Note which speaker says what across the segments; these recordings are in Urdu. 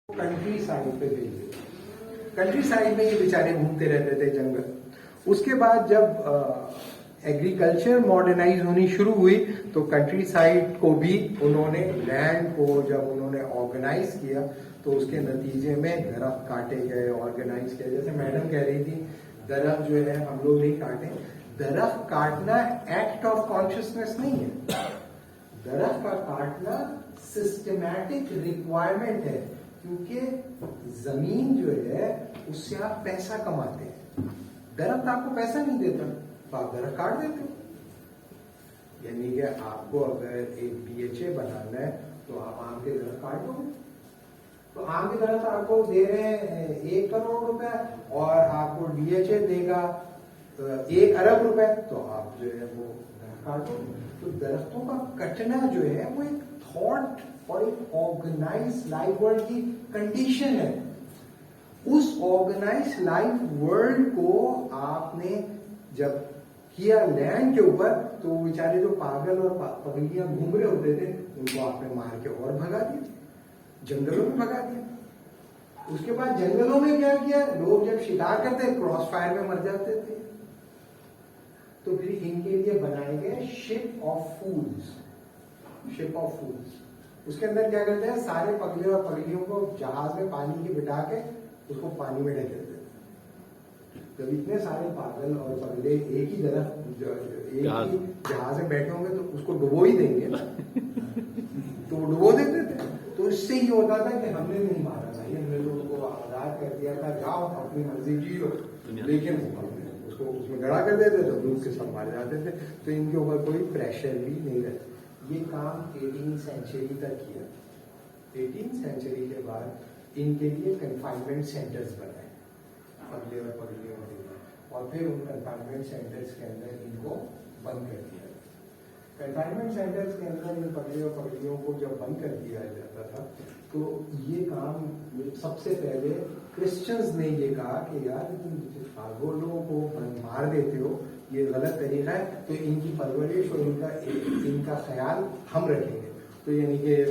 Speaker 1: کنٹری سائڈ پہ بھیج دیتے. کنٹری سائڈ میں یہ بیچارے گھومتے رہتے تھے جنگل. اس کے بعد جب ایگریکلچر ماڈرنائز ہونی شروع ہوئی تو کنٹری سائڈ کو بھی انہوں نے لینڈ کو جب انہوں نے آرگنائز کیا تو اس کے نتیجے میں درخت کاٹے گئے, آرگنائز کیا. جیسے میڈم کہہ رہی تھی درخت جو ہے ہم لوگ نہیں کاٹیں. درخت کاٹنا ایکٹ آف کانشیسنیس نہیں ہے. درخت کا کاٹنا سسٹمیٹک ریکوائرمنٹ ہے, کیونکہ زمین جو ہے اس سے آپ پیسہ کماتے ہیں. درخت آپ کو پیسہ نہیں دیتا تو آپ درخت کاٹ دیتے ہو. یعنی کہ آپ کو اگر ایک DHA بنانا ہے تو آپ آم کے درخت کاٹ دو گے. تو آم کے درخت آپ کو دے رہے ہیں 1 کروڑ روپے اور آپ کو DHA دے گا 1 ارب روپے, تو آپ جو ہے وہ درخت کاٹ دو. تو درختوں کا کٹنا جو ہے وہ ایک تھاٹ اور ایک آرگنائز لائف ورلڈ کی کنڈیشن ہے. اس آرگنائز لائف ورلڈ کو آپ نے جب کیا لینڈ کے اوپر تو وہ بیچارے جو پاگل اور پگلیاں گھوم رہے ہوتے تھے ان کو آپ نے مار کے اور بھگا دیا, جنگلوں میں بھگا دیا. اس کے بعد جنگلوں میں کیا کیا, لوگ جب شکار کرتے کراس فائر میں مر جاتے تھے. تو پھر ان کے لیے بنائے گئے ship of fools. Ship of fools اس کے اندر کیا کرتے ہیں, سارے پگلے اور پگلیوں کو جہاز میں پانی کے بٹھا کے اس کو پانی میں ڈھک دیتے ہیں. جب اتنے سارے پاگل اور پگلے ایک ہی طرف ایک ہی جہاز میں بیٹھے ہوں گے تو اس کو ڈبو ہی دیں گے نا, تو وہ ڈبو دیتے تھے. تو اس سے یہ ہوتا تھا کہ ہم نے نہیں مارا بھائی, ہم نے تو اس کو آزاد کر دیا تھا, جاؤ اپنی مرضی جی لو. لیکن اس کو اس میں گڑا کر دیتے تو لوگ کے سب مار جاتے تھے. تو ان کے اوپر کوئی پریشر بھی نہیں رہتا. یہ کام 18 سینچری تک کیا. 18 سینچری کے بعد ان کے لیے کنفائنمنٹ سینٹرز بنائے پگلے اور پگلیوں کے لیے, اور پھر ان کنفائنمنٹ سینٹرز کے اندر ان کو بند کر دیا. کنفائنمنٹ سینٹرز کے اندر ان پگلے اور پگلیوں کو جب بند کر دیا جاتا تھا تو یہ کام سب سے پہلے کرسچنز نے یہ کہا کہ یار تم پاگلوں کو مار دیتے ہو, یہ غلط طریقہ ہے, تو ان کی پرورش اور ان کا خیال ہم رکھیں گے. تو یعنی کہ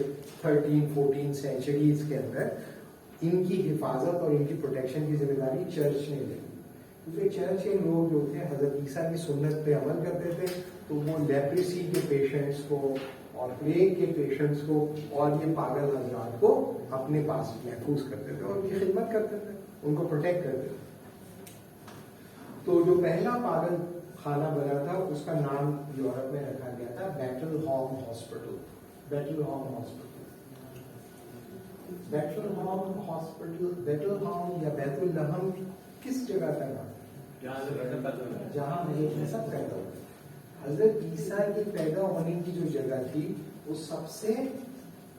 Speaker 1: 13-14 سینچریز کے اندر ان کی حفاظت اور ان کی پروٹیکشن کی ذمہ داری چرچ نے لی. کیونکہ چرچ کے لوگ جو تھے حضرت عیسیٰ کی سنت پہ عمل کرتے تھے, تو وہ لیپریسی کے پیشنٹس کو اور پلیگ کے پیشنٹس کو اور یہ پاگل حضرات کو اپنے پاس محفوظ کرتے تھے اور ان کی خدمت کرتے تھے, ان کو پروٹیکٹ کرتے تھے. تو جو پہلا پاگل خانہ بنا تھا اس کا نام یورپ میں رکھا گیا تھا battle harm hospital. Battle harm hospital, battle harm hospital, battle harm یا بیت الحم کس جگہ کا نام؟ جہاں حضرت عیسیٰ پیدا ہوئے. حضرت عیسیٰ کے پیدا ہونے کی جو جگہ تھی وہ سب سے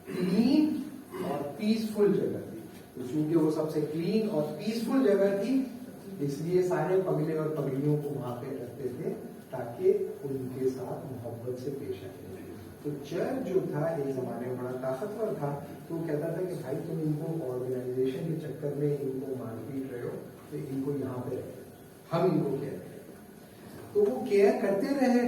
Speaker 1: کلین اور پیسفل جگہ تھی. تو چونکہ وہ سب سے کلین اور پیسفل جگہ تھی اس لیے سارے پگلے اور پگلیوں کو وہاں پہ رکھتے تھے تاکہ ان کے ساتھ محبت سے پیش آئے. تو چرچ جو تھا ایک زمانے میں بڑا طاقتور تھا, تو وہ کہتا تھا کہ بھائی تم ان کو آرگنائزیشن کے چکر میں ان کو مار پیٹ رہے ہو, تو ان کو یہاں پہ رکھے, ہم ان کو کیئر کریں. تو وہ کیئر کرتے رہے.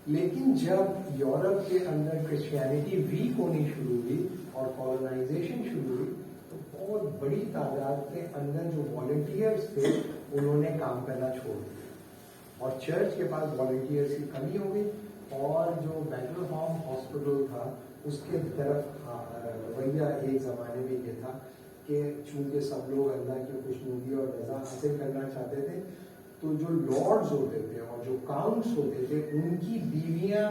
Speaker 1: لیکن جب یورپ کے اندر کرسچینٹی ویک ہونی شروع ہوئی اور کالونائزیشن شروع ہوئی تو بہت بڑی تعداد کے اندر جو والنٹیئرس تھے انہوں نے کام کرنا چھوڑ دیا, اور چرچ کے پاس والنٹیئرس کی کمی ہو گئی. اور جو بیٹل ہام ہاسپٹل تھا اس کے طرف رویہ ایک زمانے میں یہ تھا کہ چونکہ سب لوگ اللہ کی خوشنودی اور رضا حاصل کرنا چاہتے تھے, تو جو لارڈز ہوتے تھے اور جو کاؤنٹس ہوتے تھے ان کی بیویاں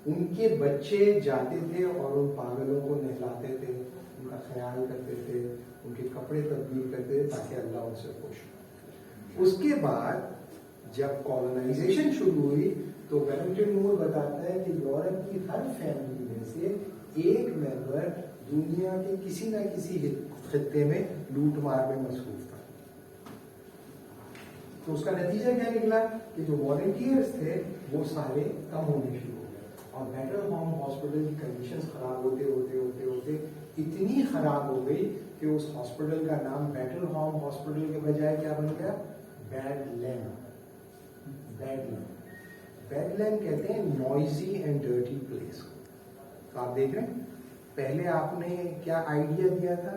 Speaker 1: ان کے بچے جاتے تھے اور ان پاگلوں کو نہلاتے تھے, ان کا خیال کرتے تھے, ان کے کپڑے تبدیل کرتے تھے تاکہ اللہ ان سے خوش ہو. اس کے بعد جب کالونائزیشن شروع ہوئی تو ویلنٹن مور بتاتا ہے کہ یورپ کی ہر فیملی میں سے ایک ممبر دنیا کے کسی نہ کسی خطے میں لوٹ مار میں مصروف تھا. تو اس کا نتیجہ کیا نکلا کہ جو والنٹیئرس تھے وہ سارے کم ہونے شروع ہو گئے, اور بیٹل ہام ہاسپٹل کی کنڈیشنز خراب ہوتے ہوتے ہوتے ہوتے اتنی خراب ہو گئی کہ اس ہاسپٹل کا نام بیٹل ہام ہاسپٹل کے بجائے کیا بن گیا, بیڈ لیم. بیڈ لیم, بیڈ لیم کہتے ہیں نوائزی اینڈ ڈرٹی پلیس کو. تو آپ دیکھ رہے ہیں پہلے آپ نے کیا آئیڈیا دیا تھا,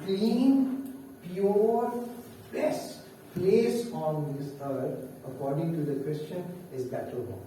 Speaker 1: clean, pure, best place on this earth, according to the Christian, is better home.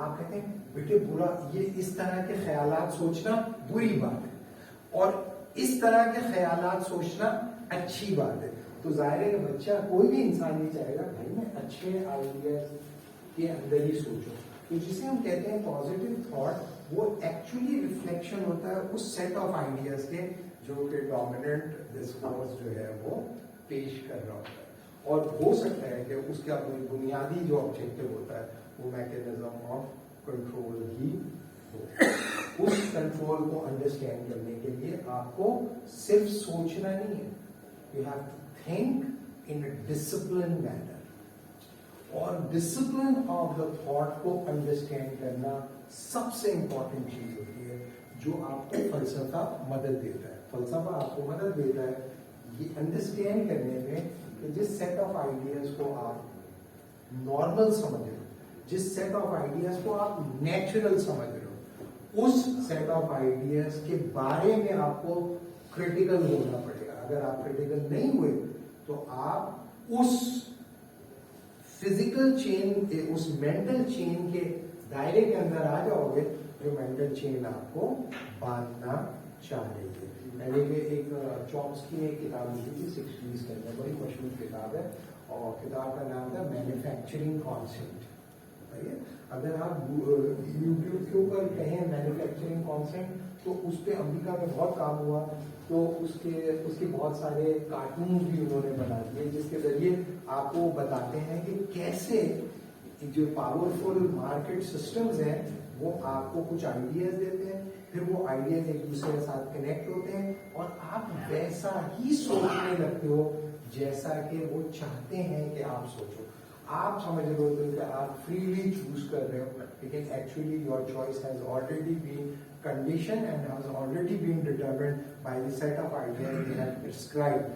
Speaker 1: آپ کہتے ہیں بیٹے برا، یہ اس طرح کے خیالات سوچنا بری بات ہے اور اس طرح کے خیالات سوچنا اچھی بات ہے. تو ظاہر ہے کہ بچہ کوئی بھی انسان یہ چاہے گا بھائی میں اچھے آئیڈیاز کے اندر ہی سوچوں. تو جسے ہم کہتے ہیں پازیٹیو تھاٹ، وہ ایکچولی ریفلیکشن ہوتا ہے اس سیٹ آف آئیڈیاز کے جو کہ ڈومیننٹ ڈسکورس جو ہے وہ پیش کر رہا ہوتا ہے. اور ہو سکتا ہے کہ اس کا بنیادی جو آبجیکٹو ہوتا ہے وہ میکینزم آف کنٹرول ہی ہو. اس کنٹرول کو انڈرسٹینڈ کرنے کے لیے آپ کو صرف سوچنا نہیں ہے، you have to think in a discipline manner. اور ڈسپلن آف دا تھاٹ کو انڈرسٹینڈ کرنا سب سے امپورٹنٹ چیز ہوتی ہے جو آپ کو فلسفہ مدد دیتا ہے. فلسفہ آپ کو مدد دیتا ہے یہ انڈرسٹینڈ کرنے میں کہ جس سیٹ آف آئیڈیاز کو آپ نارمل سمجھ رہے ہو، جس سیٹ آف آئیڈیاز کو آپ نیچرل سمجھ رہے ہو، اس سیٹ آف آئیڈیاز کے بارے میں آپ کو کریٹیکل ہونا پڑے گا. اگر آپ کریٹیکل نہیں ہوئے تو آپ اس فزیکل چین، اس مینٹل چین کے دائرے کے اندر آ جاؤ گے جو مینٹل چین آپ کو باندھنا چاہ رہی ہے. میں نے ایک چومسکی نے ایک کتاب لکھی تھی 60s کے اندر، بڑی مشہور کتاب ہے اور کتاب کا نام تھا مینوفیکچرنگ کانسیپٹ. اگر آپ یوٹیوب کے اوپر کہیں مینوفیکچرنگ کانسیپٹ تو اس پہ امریکہ میں بہت کام ہوا. تو اس کے بہت سارے کارٹونز بھی انہوں نے بنا دیے جس کے ذریعے آپ کو بتاتے ہیں کہ کیسے جو پاورفل مارکیٹ سسٹمز ہیں وہ آپ کو کچھ آئیڈیاز دیتے ہیں، پھر وہ آئیڈیاز ایک دوسرے کے ساتھ کنیکٹ ہوتے ہیں اور آپ ویسا ہی سوچنے لگتے ہو جیسا کہ وہ چاہتے ہیں کہ آپ سوچو. آپ سمجھ رہے ہوتے ہو کہ آپ فریلی چوز کر رہے ہو، لیکن actually your choice has already been conditioned and has already been determined by the set of ideas we have prescribed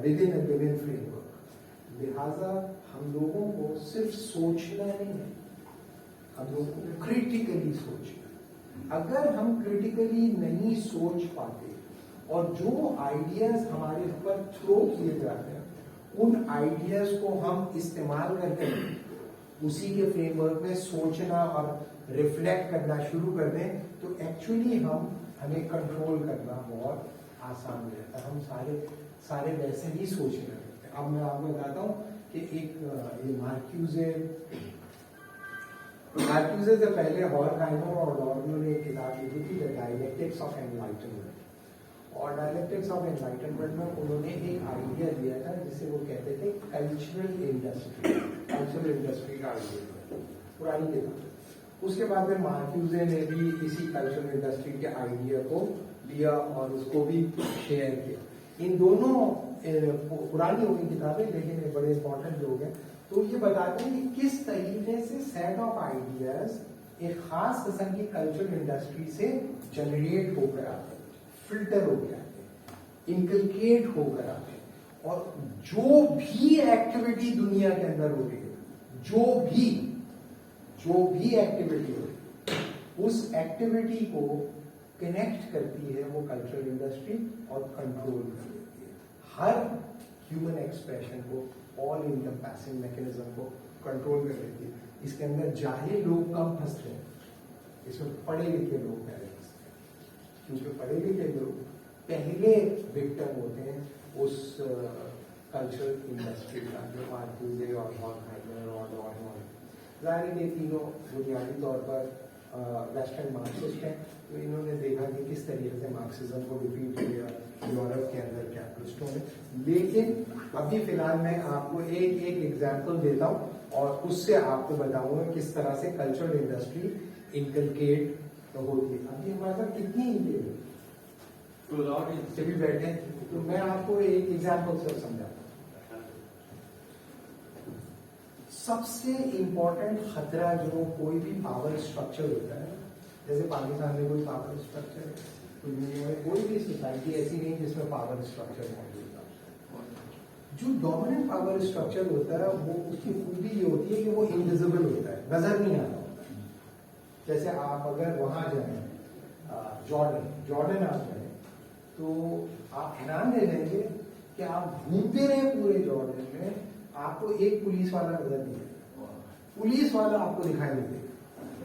Speaker 1: within a given framework. لہذا ہم لوگوں کو صرف سوچنا نہیں ہے، ہم لوگوں کو کریٹیکلی سوچنا. اگر ہم کریٹیکلی نہیں سوچ پاتے اور جو آئیڈیاز ہمارے اوپر تھرو کیے جاتے ہیں ان آئیڈیاز کو ہم استعمال کرتے ہیں اسی کے فریم ورک میں سوچنا اور ریفلیکٹ کرنا شروع کر دیں تو ایکچولی ہمیں کنٹرول کرنا بہت آسان ہو جاتا ہے. ہم سارے ویسے ہی سوچنے لگتے ہیں. اب میں آپ کو بتاتا ہوں کہ ایک یہ مارکیوزے سے پہلے ہورکہائمر اور ڈارون نے ایک کتاب لکھی تھی ڈائلیکٹکس آف انلائٹنمنٹ. اور ڈائلیکٹکس آف انلائٹنمنٹ میں انہوں نے ایک آئیڈیا دیا تھا جسے وہ کہتے تھے کلچرل انڈسٹری. کلچرل انڈسٹری کا آئیڈیا پرانی کتاب. اس کے بعد میں مارکیوزے نے بھی اسی کلچرل انڈسٹری کے آئیڈیا کو لیا اور اس کو بھی شیئر کیا. ان دونوں پرانی ہو گئی کتابیں لیکن یہ بڑے امپورٹنٹ لوگ ہیں. تو یہ بتاتے ہیں کہ کس طریقے سے سیٹ آف آئیڈیاز ایک خاص قسم کی کلچرل انڈسٹری سے جنریٹ ہو کر آتے ہیں، فلٹر ہو کے آتے ہیں، انکلکیٹ ہو کر آتے ہیں. اور جو بھی ایکٹیویٹی دنیا کے اندر ہو رہی ہے، جو بھی ایکٹیویٹی ہو رہی ہے اس ایکٹیویٹی کو کنیکٹ کرتی ہے وہ کلچرل انڈسٹری اور کنٹرول کر دیتی ہے. ہر ہیومن ایکسپریشن کو، آل انکمپیسنگ میکینزم کو کنٹرول کر دیتی ہے. اس کے اندر جاہل لوگ کم پھنس رہے ہیں، اس میں پڑھے لکھے لوگ پہلے پھنستے ہیں کیونکہ پڑھے لکھے لوگ پہلے وکٹم ہوتے ہیں اس کلچرل انڈسٹری کا جو مارکیوزے اور ہورکہائمر اور ڈارون. ظاہر ہے کہ تینوں بنیادی طور پر ویسٹرن مارکسسٹ ہیں. تو انہوں نے دیکھا کہ کس طریقے سے مارکسزم کو ریپیٹ کیا یورپ کے اندر کیپٹلسٹوں نے. لیکن ابھی فی الحال میں آپ کو ایک ایگزامپل دیتا ہوں اور اس سے آپ کو بتاؤں گا کس طرح سے کلچرل انڈسٹری انکلکیٹ ہوتی ہے. ابھی ہمارے پاس کتنی بھی بیٹھے تو میں آپ کو ایک ایگزامپل سے سمجھاتا ہوں. سب سے امپورٹنٹ خطرہ جو کوئی بھی پاور اسٹرکچر ہوتا ہے، جیسے پاکستان میں کوئی پاور اسٹرکچر ہے، دنیا میں کوئی بھی سوسائٹی ایسی نہیں جس میں پاور اسٹرکچر موجود ہے. جو ڈومیننٹ پاور اسٹرکچر ہوتا ہے وہ اس کی خوبی یہ ہوتی ہے کہ وہ انویزیبل ہوتا ہے، نظر نہیں آتا ہوتا. جیسے آپ اگر وہاں جائیں جارڈن آپ جائیں تو آپ حیران رہ جائیں گے کہ آپ گھومتے رہے پورے جارڈن میں آپ کو ایک پولیس والا نظر نہیں آئے گا. پولیس والا آپ کو دکھائی نہیں دے گا.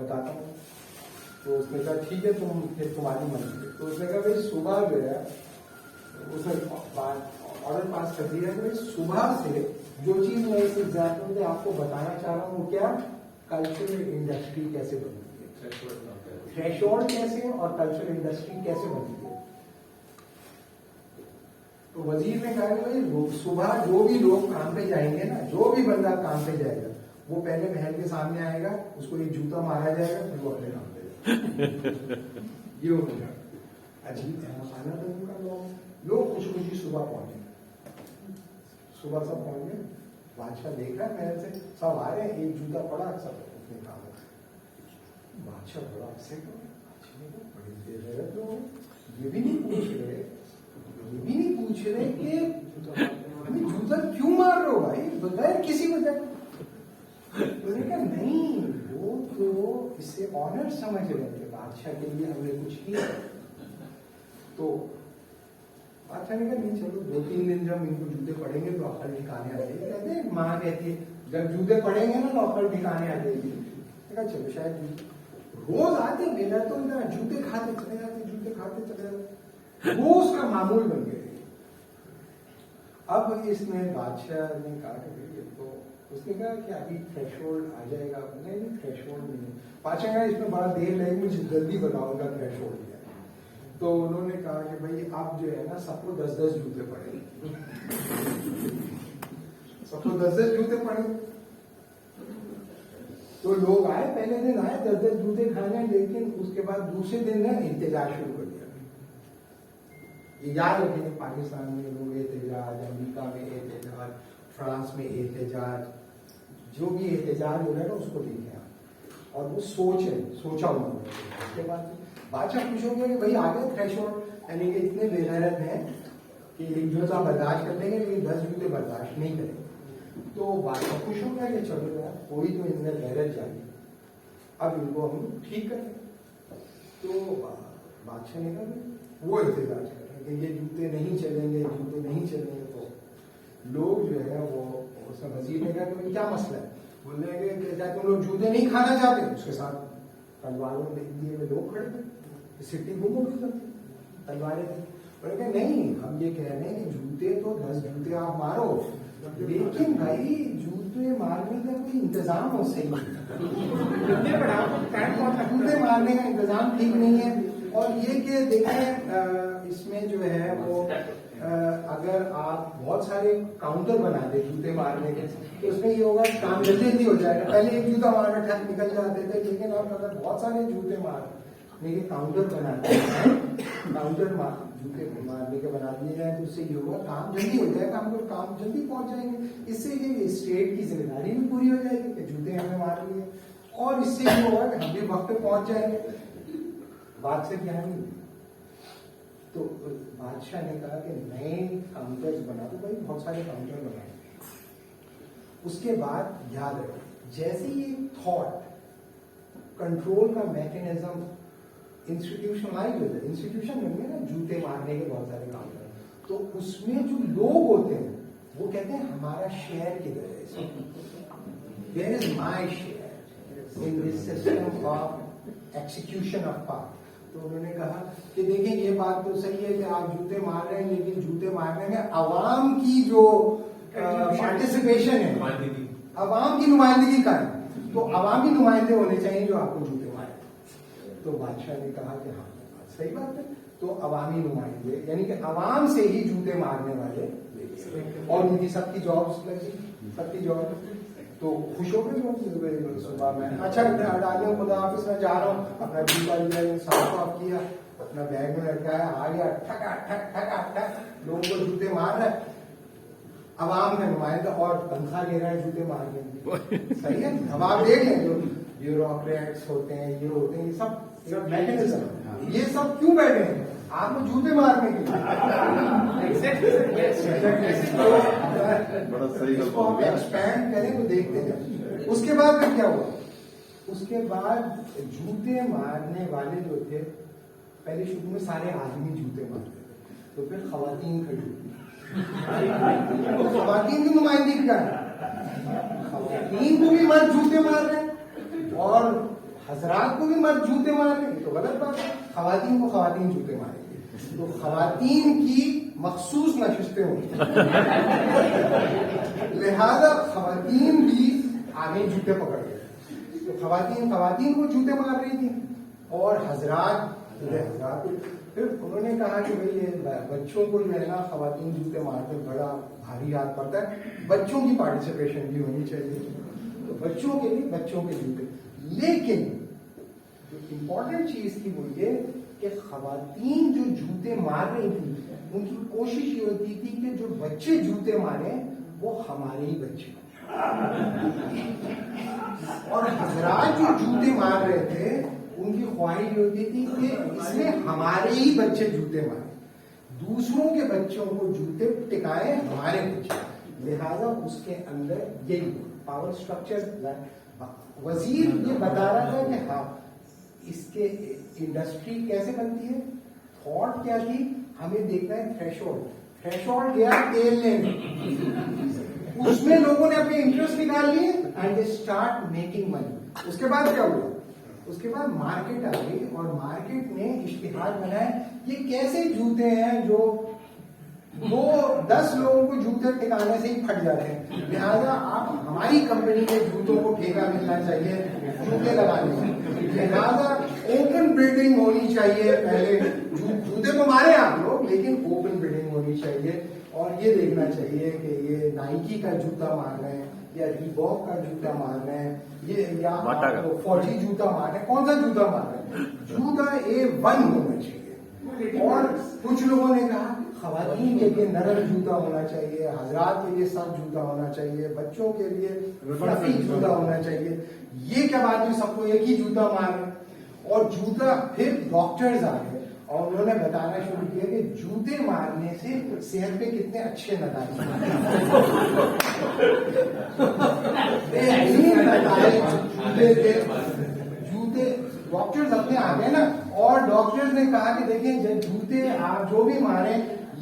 Speaker 1: بتاتا ہوں. تو اس نے کہا ٹھیک ہے تم پھر تمہاری مرضی. تو اس نے کہا بھائی صبح جو ہے اس نے آرڈر پاس کر دیا کہ بھائی صبح سے جو چیز میں اس ایگزامپل میں آپ کو بتانا چاہ رہا ہوں وہ کیا, کلچرل انڈسٹری کیسے بنتی ہے, تھریش ہولڈ کیسے اور کلچرل انڈسٹری کیسے بنتی ہے. تو وزیر نے کہا کہ بھائی صبح جو بھی لوگ کام پہ جائیں گے نا, جو بھی بندہ کام پہ جائے گا وہ پہلے محل کے سامنے آئے گا, اس کو ایک جوتا مارا جائے گا, پھر وہ اپنے کام پہ جائے گا. یہ ہوگا عجیب احمقانہ لوگوں کا لوگ خوشی خوشی صبح پہنچے, صبح سب پہنچ گئے. بادشاہ دیکھ رہا ہے محل سے سب آ رہے ہیں, ایک جوتا پڑا سب اپنے کام ہے. بادشاہ بڑا اپسیٹ ہو گیا, بڑی دیر رہے لوگ یہ بھی نہیں پوچھ رہے, یہ بھی نہیں پوچھ رہے کہ ہمیں جوتا کیوں مار رہے ہو بھائی بغیر کسی وجہ. انہوں نے کہا نہیں, وہ تو اس سے آنر سمجھ رہے تھے, بادشاہ کے لیے ہم نے کچھ کیا. تو بادشاہ نے کہا نہیں چلو 2-3 دن جب ان کو جوتے پڑیں گے تو عقل ٹھکانے آ جائے گی. کہتے ہیں ماں کہتی ہے جب جوتے پڑیں گے نا تو عقل ٹھکانے آ جائے گی. کہا چلو شاید روز آتے میرا تو جوتے کھاتے چلے جاتے, جوتے کھاتے چلے جاتے, وہ اس کا معمول بن گئے. اب اس میں بادشاہ نے کہا کہ تو اس نے کہا کہ ابھی تھریش ہولڈ آ جائے گا. نہیں تھریش ہولڈ نہیں. بادشاہ کہا اس میں بڑا دیر لگے گی, مجھے جلدی بتاؤں گا تھریش ہولڈ کیا. تو انہوں نے کہا کہ بھائی اب جو ہے نا سب کو 10-10 جوتے پڑے گے, سب کو 10-10 جوتے پڑے. تو لوگ آئے, پہلے دن آئے 10-10 جوتے کھانے, لیکن اس کے بعد دوسرے دن نا احتجاج شروع کر دیا. یہ یاد رکھیں کہ پاکستان میں لوگ احتجاج, امریکہ میں احتجاج, فرانس میں احتجاج, جو بھی احتجاج ہو رہا ہے نا اس کو دیکھیں آپ, اور وہ سوچا انہوں نے. اس کے بعد بادشاہ خوش ہو گیا کہ بھائی آگے تھریش ہولڈ, یعنی کہ اتنے بے غیرت ہیں کہ ایک جوتا برداشت کر لیں گے لیکن 10 جوتے برداشت نہیں کریں گے. تو بادشاہ خوش ہو گیا کہ چلو یار کوئی تو ان میں غیرت جائے, اب ان کو ہم ٹھیک کریں. تو بادشاہ نے کہا وہ احتجاج کر رہے ہیں کہ یہ جوتے نہیں چلیں گے, جوتے نہیں چلیں گے. تو لوگ جو ہے وہ وزیر نے کہا کہ کیا مسئلہ ہے, بولنے لگے کہ کیا تم لوگ جوتے نہیں کھانا چاہتے. اس کے ساتھ تلواروں لیے لوگ کھڑے تھے, سٹی گم ہو گئی تلواریں تھیں. انہوں نے کہا نہیں ہم یہ کہہ رہے ہیں کہ جوتے تو 10 جوتے آپ مارو, لیکن بھائی جوتے مارنے کا کوئی انتظام ہو صحیح, جوتے مارنے کا انتظام ٹھیک نہیں ہے. اور یہ کہ دیکھیں اس میں جو ہے وہ اگر آپ بہت سارے کاؤنٹر بنا دیں جوتے مارنے کے تو اس میں یہ ہوگا کام جلدی ہو جائے گا. پہلے ایک جوتا مارنا ٹھک نکل جاتے تھے, لیکن آپ اگر بہت سارے جوتے مارنے کے کاؤنٹر بناتے ہیں, کاؤنٹر جوتے مارنے کے بنا دیے جائیں تو اس سے یہ ہوگا کام جلدی ہو جائے گا, ہم لوگ کام جلدی پہنچ جائیں گے. اس سے یہ اسٹیٹ کی ذمہ داری بھی پوری ہو جائے گی کہ جوتے ہمیں مار لیے, اور اس سے یہ ہوگا کہ ہم بھی وقت پہ پہنچ جائیں گے. بات سے کیا نہیں. تو بادشاہ نے کہا کہ نئے کاؤنٹر بنا دو. بھائی بہت سارے کاؤنٹر بنائے. اس کے بعد یاد رکھو جیسے یہ تھاٹ کنٹرول کا میکینزم انسٹیٹیوشنلائز ہو جائے, انسٹیٹیوشن بن گئے نا جوتے مارنے کے بہت سارے کاؤنٹر, تو اس میں جو لوگ ہوتے ہیں وہ کہتے ہیں ہمارا شیئر کدھر ہے, where is my share in this system of execution of power. تو انہوں نے کہا کہ دیکھیں یہ بات تو صحیح ہے کہ آپ جوتے مار رہے ہیں, لیکن جوتے مارنے میں عوام کی جو پارٹیسپیشن ہے, عوام کی نمائندگی کا ہے, تو عوامی نمائندے ہونے چاہیے جو آپ کو جوتے مارے. تو بادشاہ نے کہا کہ ہاں صحیح بات ہے, تو عوامی نمائندے یعنی کہ عوام سے ہی جوتے مارنے والے, اور ان کی سب کی جابس لگی, سب کی جاب. تو خوش ہو گئے صبح میں, اچھا ڈالے خدا حافظ میں جا رہا ہوں, اپنا جوتا صاف صاف کیا, اپنا بیگ میں لٹکایا, آ گیا ٹھکا ٹھک ٹھکا ٹھک, لوگوں کو جوتے مار رہا ہے, عوام کا نمائندہ, اور تنخواہ لے رہا ہے جوتے مارنے کی. صحیح ہے, اب آپ دیکھ لیں جو بیوروکریٹس ہوتے ہیں, یہ ہوتے ہیں, یہ سب میکینزم, یہ سب کیوں بیٹھے ہیں آپ کو جوتے مارنے کے لیے. اس کو آپ ایکسپینڈ کریں تو دیکھتے ہیں. اس کے بعد پھر کیا ہوا, اس کے بعد جوتے مارنے والے جو تھے پہلے شروع میں سارے آدمی جوتے مارتے تھے, تو پھر خواتین کھڑی ہوئی, خواتین کی نمائندگی کا ہے, خواتین کو بھی مرد جوتے مار رہے ہیں, اور حضرات کو بھی مرد جوتے مار رہے ہیں تو غلط بات ہے. خواتین کو خواتین جوتے ماریں گے تو خواتین کی مخصوص نشستیں ہوں گی, لہذا خواتین بھی آگے جوتے پکڑ گئے. تو خواتین کو جوتے مار رہی تھی اور حضرات پھر انہوں نے کہا کہ بھائی یہ بچوں کو جو ہے نا خواتین جوتے مارتے بڑا بھاری یاد پڑتا ہے, بچوں کی پارٹیسپیشن بھی ہونی چاہیے. تو بچوں کے لیے بچوں کے جوتے. لیکن جو امپورٹنٹ چیز تھی وہ یہ کہ خواتین جو جوتے مار رہی تھی ان کی کوشش یہ ہوتی تھی کہ جو بچے جوتے مارے وہ ہمارے ہی بچے, اور حضرات جو جوتے مار رہے تھے ان کی خواہش یہ ہوتی تھی کہ اس میں ہمارے ہی بچے جوتے مارے, دوسروں کے بچوں کو جوتے ٹکائے ہمارے بچے. لہذا اس کے اندر یہی پاور اسٹرکچر. وزیر یہ بتا رہا تھا کہ ہاں اس کے انڈسٹری کیسے بنتی ہے, تھاٹ کیا تھی, ہمیں دیکھنا ہے تھریشولڈ گیا تیل لینے, اس میں لوگوں نے اپنے انٹرسٹ نکال لیے and they start making money. اس کے بعد کیا ہوا, اس کے بعد مارکیٹ آ گئی اور مارکیٹ نے اشتہار بنائے یہ کیسے جوتے ہیں جو 10 لوگوں کو جوتے ٹکانے سے ہی پھٹ جاتے ہیں, لہٰذا آپ ہماری کمپنی کے جوتوں کو ٹھیکہ ملنا چاہیے جوتے لگانے سے, لہٰذا اوپن بلڈنگ ہونی چاہیے. پہلے جوتے تو مارے آپ لوگ لیکن اوپن بلڈنگ ہونی چاہیے, اور یہ دیکھنا چاہیے کہ یہ نائکی کا جوتا مار رہے ہیں یا ریباک کا جوتا مار رہے ہیں یا فوجی جوتا مار رہے ہیں, کون سا جوتا مار رہے ہیں, جوتا A1 ہونا چاہیے. اور کچھ لوگوں نے کہا خواتین کے لیے نرم جوتا ہونا چاہیے, حضرات کے لیے سخت جوتا ہونا چاہیے, بچوں کے لیے فلفی جوتا ہونا چاہیے. یہ کیا بات ہے, سب کو ایک ہی جوتا مار رہے ہیں. اور جوتا پھر ڈاکٹرز آ گئے اور انہوں نے بتانا شروع کیا کہ جوتے مارنے سے صحت پہ کتنے اچھے نتائج جوتے. ڈاکٹرز اپنے آ گئے نا, اور ڈاکٹرز نے کہا کہ دیکھیں جوتے آپ جو بھی ماریں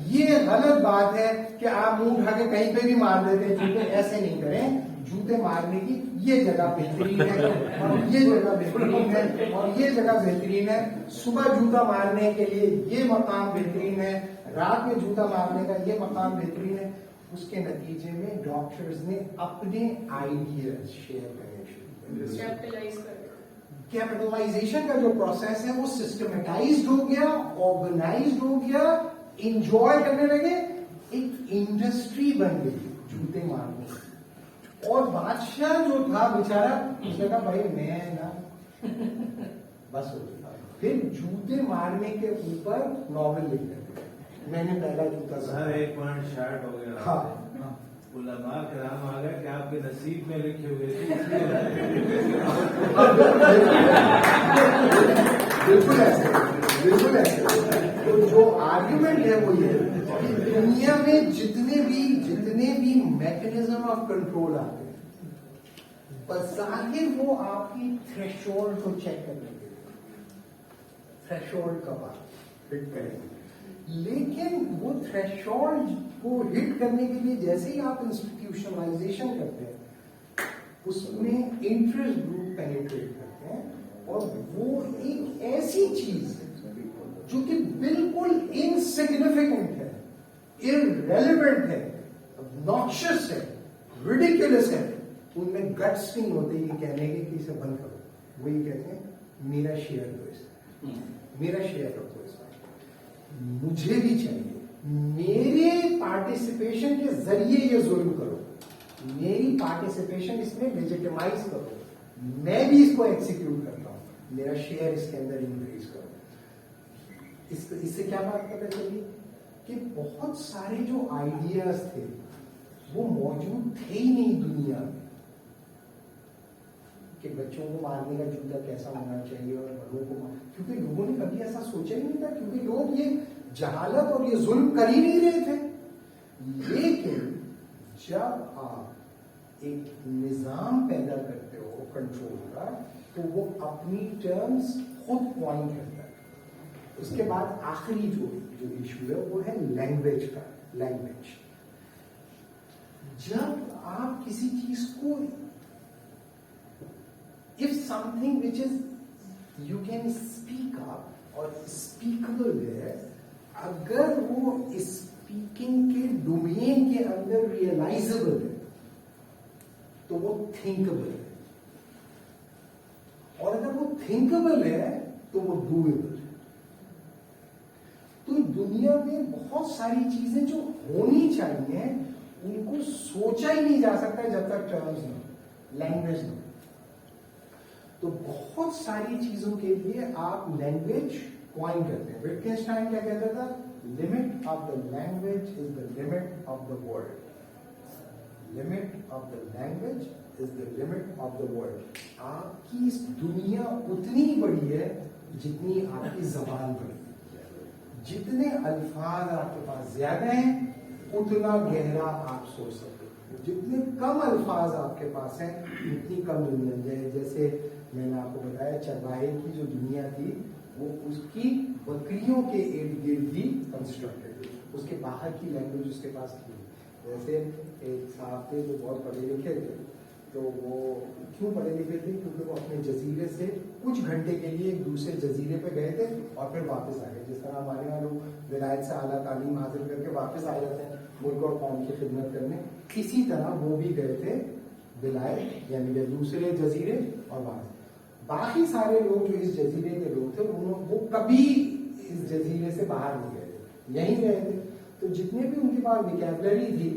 Speaker 1: یہ غلط بات ہے کہ آپ منہ اٹھا کے کہیں پہ بھی مار دیتے ہیں, جوتے ایسے نہیں کریں. جوتے مارنے کی یہ جگہ بہترین ہے اور یہ جگہ بہترین ہے اور یہ جگہ بہترین ہے. صبح جوتا مارنے کے لیے یہ مقام بہترین ہے, رات میں جوتا مارنے کا یہ مقام بہترین ہے. اس کے نتیجے میں ڈاکٹرز نے اپنے آئیڈیاز شیئر کرنے شروع کر. کیپٹلائزیشن کا جو پروسیس ہے وہ سسٹمیٹائزڈ ہو گیا, آرگنائزڈ ہو گیا, انجوائے کرنے لگے, ایک انڈسٹری بن گئی جوتے مارنے. اور بادشاہ جو تھا بیچارہ اس نے کہا بھائی میں نا بس ہو گیا. پھر جوتے مارنے کے اوپر ناول لکھ رہے تھے, میں نے پہلا جوتا
Speaker 2: سر 1 پوائنٹ شارٹ ہو گیا.
Speaker 1: ہاں
Speaker 2: علماء کرام آ گئے کہ آپ کے نصیب میں لکھے ہوئے تھے.
Speaker 1: بالکل ایسے بالکل ایسے. تو جو آرگیومنٹ ہے وہ یہ کہ دنیا میں جتنے بھی میکینزم آف کنٹرول آتے ہیں بظاہر وہ آپ کی تھریشولڈ کو چیک کرنے کے لیے تھریشولڈ کا بات ہٹ کریں گے, لیکن وہ تھریشولڈ کو ہٹ کرنے کے لیے جیسے ہی آپ انسٹیٹیوشنلائزیشن کرتے ہیں اس میں انٹرسٹ گروپ پینیٹریٹ کرتے ہیں, اور وہ ایک ایسی چیز ہے جو کہ بالکل انسگنیفیکنٹ ہے, irrelevant ہے, obnoxious ہے, ridiculous ہے, ان میں گٹس نہیں ہوتے یہ کہنے کے کہ اسے بند کرو. وہ یہ کہتے ہیں میرا شیئر دو اس میں, میرا شیئر رکھو اس میں, مجھے بھی چاہیے, میرے پارٹیسپیشن کے ذریعے یہ ظلم کرو, میری پارٹیسپیشن اس میں لیجیٹمائز کرو, میں بھی اس کو ایکسیکیوٹ کرتا ہوں, میرا شیئر اس کے اندر انکریز کرو. اس سے کیا بات پتہ چلی کہ بہت سارے جو آئیڈیاز تھے وہ موجود تھے ہی نہیں دنیا میں, کہ بچوں کو مارنے کا جوتا کیسا ہونا چاہیے اور بڑوں کو کیونکہ لوگوں نے کبھی ایسا سوچا ہی نہیں تھا, کیونکہ لوگ یہ جہالت اور یہ ظلم کر ہی نہیں رہے تھے. لیکن جب آپ ایک نظام پیدا کرتے ہو کنٹرول کا تو وہ اپنی ٹرمز خود پوائنٹ کرتا ہے. اس کے بعد آخری جو ایشو ہے وہ ہے لینگویج کا. لینگویج جب آپ کسی چیز کو if something which is you can speak up اور اسپیکبل ہے اگر وہ اسپیکنگ کے ڈومین کے اندر ریئلائزبل ہے تو وہ تھنکبل ہے، اور اگر وہ تھنکبل ہے تو وہ ڈویبل ہے. تو دنیا میں بہت ساری چیزیں جو ہونی چاہیے ان کو سوچا ہی نہیں جا سکتا جب تک ٹرمز نہ ہو، لینگویج نہ ہو. تو بہت ساری چیزوں کے لیے آپ لینگویج کوائن کرتے ہیں. وٹگنشٹائن کیا کہتا تھا؟ Limit of the language is the limit of the world. Limit of the language is the limit of the world. آپ کی دنیا اتنی بڑی ہے جتنی آپ کی زبان بڑی ہے. جتنے الفاظ آپ کے پاس زیادہ ہیں اتنا گہرا آپ سوچ سکتے ہیں. جتنے کم الفاظ آپ کے پاس ہیں اتنی کم دنیا ہے. جیسے میں نے آپ کو بتایا چرواہے کی جو دنیا تھی وہ اس کی بکریوں کے ارد گرد ہی کنسٹرکٹڈ تھی، اس کے باہر کی لینگویج اس کے پاس تھی. جیسے ایک صاحب تھے جو بہت پڑھے لکھے تھے، تو وہ کیوں پڑھے لکھے تھے؟ کیونکہ وہ اپنے جزیرے سے کچھ گھنٹے کے لیے ایک دوسرے جزیرے پہ گئے تھے اور پھر واپس آ گئے. جس طرح ہمارے یہاں لوگ ولایت سے اعلیٰ تعلیم حاصل کر کے واپس آ جاتے ہیں ملک اور قوم کی خدمت کرنے، اسی طرح وہ بھی گئے تھے ولایت یعنی کہ دوسرے جزیرے اور واپس. باقی سارے لوگ جو اس جزیرے کے لوگ تھے وہ کبھی اس جزیرے سے باہر نہیں گئے تھے، یہیں رہے تھے. تو جتنے بھی ان کے پاس ویکیبلری تھی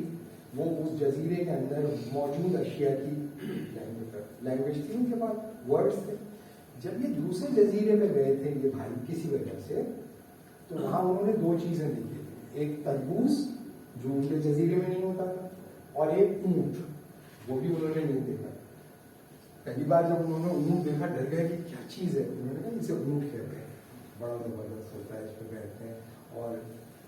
Speaker 1: وہ اس جزیرے کے اندر موجود اشیاء کی لینگویج تھی، ان کے پاس ورڈز تھے. جب یہ دوسرے جزیرے پہ گئے تھے یہ بھائی کسی وجہ سے، تو وہاں انہوں نے دو چیزیں دیکھی تھی. ایک تربوز جو ان کے جزیرے میں نہیں ہوتا تھا، اور ایک اونٹ، وہ بھی انہوں نے نہیں دیکھا. پہلی بار جب انہوں نے اونٹ دیکھا ڈر گئے کہ کیا چیز ہے. انہوں نے کہا اسے اونٹ کہتے ہیں، بڑا زبردست ہوتا ہے، اس پہ بیٹھتے ہیں اور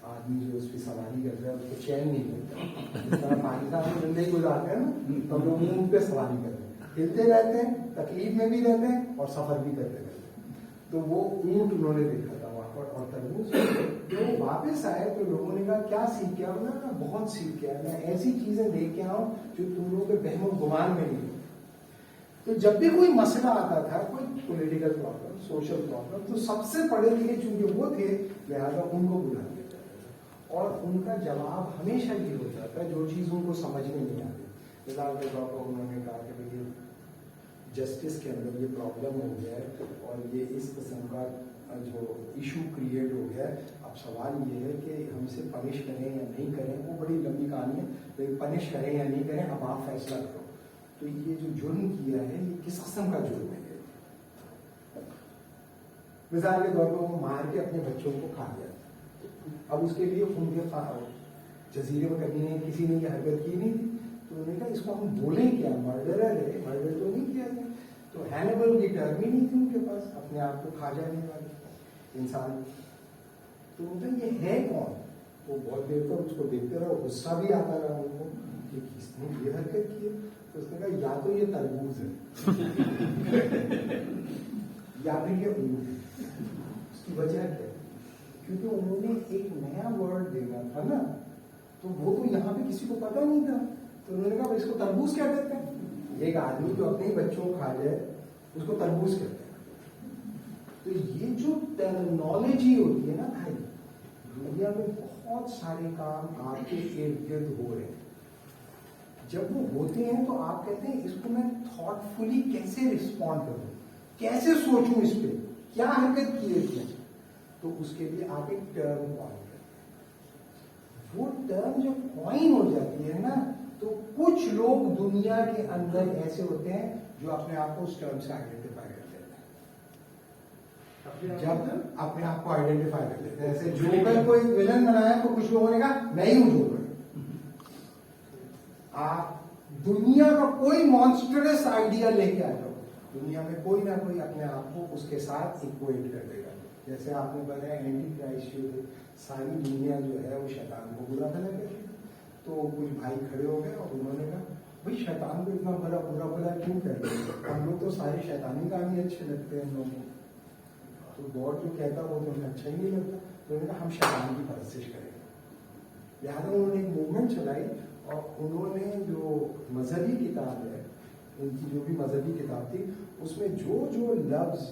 Speaker 1: آدمی جو اس کی سواری کرتا ہے اس کو چین نہیں ملتا. جس طرح پاکستان میں زندگی گزارتے ہیں نا تو لوگ اونٹ پہ سواری کرتے ہیں، ہلتے رہتے ہیں، تکلیف میں بھی رہتے ہیں اور سفر بھی کرتے رہتے ہیں. تو وہ اونٹ انہوں نے دیکھا تھا وہاں پر اور تربوز. تو وہ واپس آئے تو لوگوں نے کہا کیا سیکھ کے آؤں؟ نا بہت سیکھ کے آیا، میں ایسی چیزیں دیکھ کے آؤں جو تم لوگوں کے وہم و گمان میں نہیں. تو جب بھی کوئی مسئلہ آتا تھا، کوئی پولیٹیکل پرابلم، سوشل پرابلم، تو سب سے پڑھے لکھے چونکہ وہ تھے لہٰذا ان کو بلا دیا جاتا تھا اور ان کا جواب ہمیشہ یہ ہوتا تھا جو چیز ان کو سمجھ میں نہیں آتی. مثال کے طور پر انہوں نے کہا کہ بھائی جسٹس کے اندر یہ پرابلم ہو گیا ہے اور یہ اس قسم کا جو ایشو کریٹ ہو گیا ہے. اب سوال یہ ہے کہ ہم اسے پنش کریں یا نہیں کریں، وہ بڑی لمبی کہانی ہے، لیکن پنش کریں یا نہیں کریں اب آپ فیصلہ کرو. تو یہ جو جرم کیا ہے یہ کس قسم کا جرم ہے؟ مثال کے طور پر وہ مار کے اپنے بچوں کو کھا گیا. اب اس کے لیے ان کے جزیرے میں کبھی نہیں کسی نے یہ حرکت کی نہیں تھی. تو انہوں نے کہا اس کو ہم بولیں کیا؟ مرڈرر ہے، مرڈر تو نہیں کیا گیا. تو ہینیبل کی ٹرم ہی نہیں تھی ان کے پاس، اپنے آپ کو کھا جانے والے انسان. تو مطلب یہ ہے کون؟ وہ بہت دیر تک اس کو دیکھتے رہا، غصہ بھی آتا رہا ان کو کہ کس نے یہ حرکت کی. تو اس نے کہا یا تو یہ تربوز ہے یا پھر یہ اونٹ ہے. اس کی وجہ کیا؟ کیونکہ انہوں نے ایک نیا ورڈ دینا تھا نا، تو وہ تو یہاں پہ کسی کو پتا نہیں تھا. تو انہوں نے کہا اس کو تربوز کیا کہتے ہیں؟ ایک آدمی جو اپنے بچوں کو کھا جائے اس کو تربوز کہتے ہیں. تو یہ جو ٹرمنالوجی ہوتی ہے نا بھائی، دنیا میں بہت سارے کام آپ کے ارد گرد ہو رہے ہیں. جب وہ ہوتے ہیں تو آپ کہتے ہیں اس کو میں تھاٹ فلی کیسے رسپونڈ کروں، کیسے سوچوں اس پہ، کیا حرکت کی ہے. تو اس کے لیے آپ ایک ٹرم کوائن کرتے ہیں. وہ ٹرم جب کوائن ہو جاتی ہے نا تو کچھ لوگ دنیا کے اندر ایسے ہوتے ہیں جو اپنے آپ کو اس ٹرم سے آئیڈینٹیفائی کر لیتے ہیں. جب اپنے آپ کو آئیڈینٹیفائی کر لیتے ہیں، جیسے جوکر کو ایک ولن بنایا تو کچھ لوگوں نے کہا میں ہی ہوں جوکر. آپ دنیا کا کوئی مانسٹرس آئیڈیا لے کے آ جاؤ، دنیا میں کوئی نہ کوئی اپنے آپ کو اس کے ساتھ اکویٹ کر دے گا. جیسے آپ نے بتایا اینٹی کرائسٹ جو ساری دنیا جو ہے وہ شیطان کو برا بھلا کہتی ہے. تو کچھ بھائی کھڑے ہو گئے اور انہوں نے کہا بھائی شیطان کو اتنا برا بھلا کیوں کہتے ہیں؟ ہم لوگ تو سارے شیطانی کام ہی اچھے لگتے ہیں ہم لوگوں کو. تو گاڈ جو کہتا وہ تو ہمیں اچھا ہی نہیں لگتا. تو انہوں نے کہا ہم شیطان کی پرستش کریں گے. لہٰذا انہوں نے ایک موومنٹ چلائی اور انہوں نے جو مذہبی کتاب ہے، ان کی جو بھی مذہبی کتاب تھی، اس میں جو جو لفظ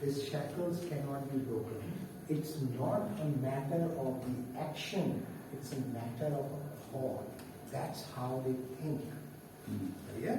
Speaker 1: These shackles cannot be broken. It's not a matter of the action, it's a matter of a thought. That's how they think. Yeah?